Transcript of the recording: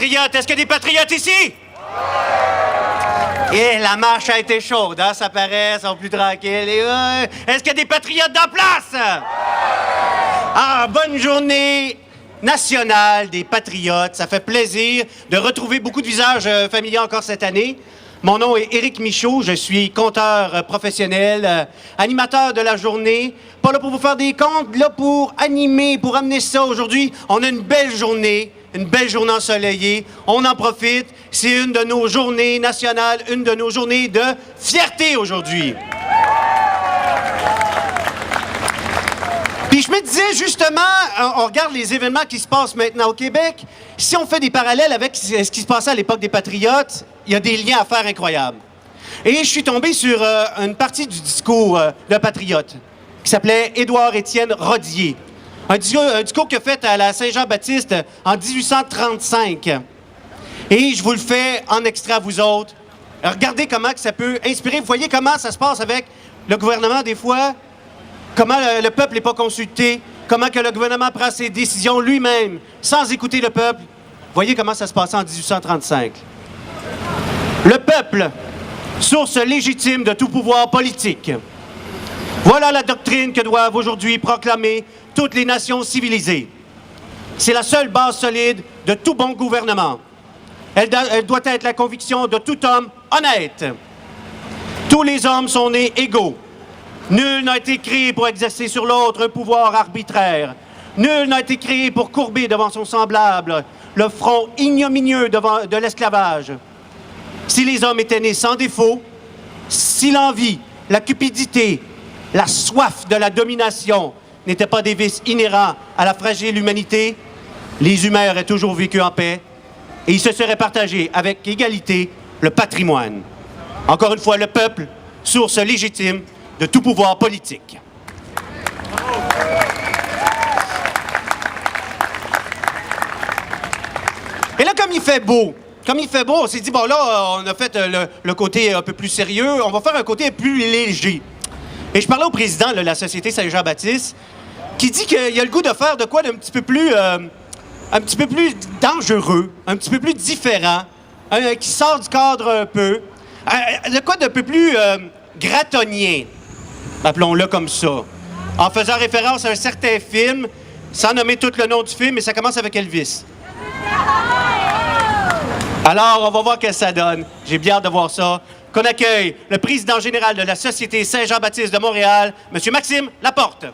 patriotes? Est-ce qu'il y a des patriotes ici? Et la marche a été chaude, hein? Ça paraît, ils sont plus tranquilles. Est-ce qu'il y a des patriotes dans la place? Ah, bonne journée nationale des patriotes. Ça fait plaisir de retrouver beaucoup de visages familiers encore cette année. Mon nom est Éric Michaud, je suis conteur professionnel, animateur de la journée. Pas là pour vous faire des contes, là pour animer, pour amener ça. Aujourd'hui, on a une belle journée ensoleillée. On en profite. C'est une de nos journées nationales, une de nos journées de fierté aujourd'hui. Puis je me disais, justement, on regarde les événements qui se passent maintenant au Québec. Si on fait des parallèles avec ce qui se passait à l'époque des Patriotes, il y a des liens à faire incroyables. Et je suis tombé sur une partie du discours d'un patriote qui s'appelait Édouard-Étienne Rodier. Un discours qu'il a fait à la Saint-Jean-Baptiste en 1835. Et je vous le fais en extrait à vous autres. Regardez comment que ça peut inspirer. Vous voyez comment ça se passe avec le gouvernement des fois. Comment le peuple n'est pas consulté, comment que le gouvernement prend ses décisions lui-même, sans écouter le peuple. Voyez comment ça se passait en 1835. Le peuple, source légitime de tout pouvoir politique. Voilà la doctrine que doivent aujourd'hui proclamer toutes les nations civilisées. C'est la seule base solide de tout bon gouvernement. Elle doit être la conviction de tout homme honnête. Tous les hommes sont nés égaux. Nul n'a été créé pour exercer sur l'autre un pouvoir arbitraire. Nul n'a été créé pour courber devant son semblable le front ignominieux de l'esclavage. Si les hommes étaient nés sans défaut, si l'envie, la cupidité, la soif de la domination n'étaient pas des vices inhérents à la fragile humanité, les humains auraient toujours vécu en paix et ils se seraient partagés avec égalité le patrimoine. Encore une fois, le peuple, source légitime de tout pouvoir politique. Et là, comme il fait beau, on s'est dit, bon là, on a fait le côté un peu plus sérieux, on va faire un côté plus léger. Et je parlais au président de la Société Saint-Jean-Baptiste, qui dit qu'il a le goût de faire de quoi d'un petit peu plus dangereux, un petit peu plus différent, qui sort du cadre un peu, de quoi d'un peu plus gratonien. Appelons-le comme ça. En faisant référence à un certain film, sans nommer tout le nom du film, mais ça commence avec Elvis. Alors, on va voir ce que ça donne. J'ai bien hâte de voir ça. Qu'on accueille le président général de la Société Saint-Jean-Baptiste de Montréal, M. Maxime Laporte.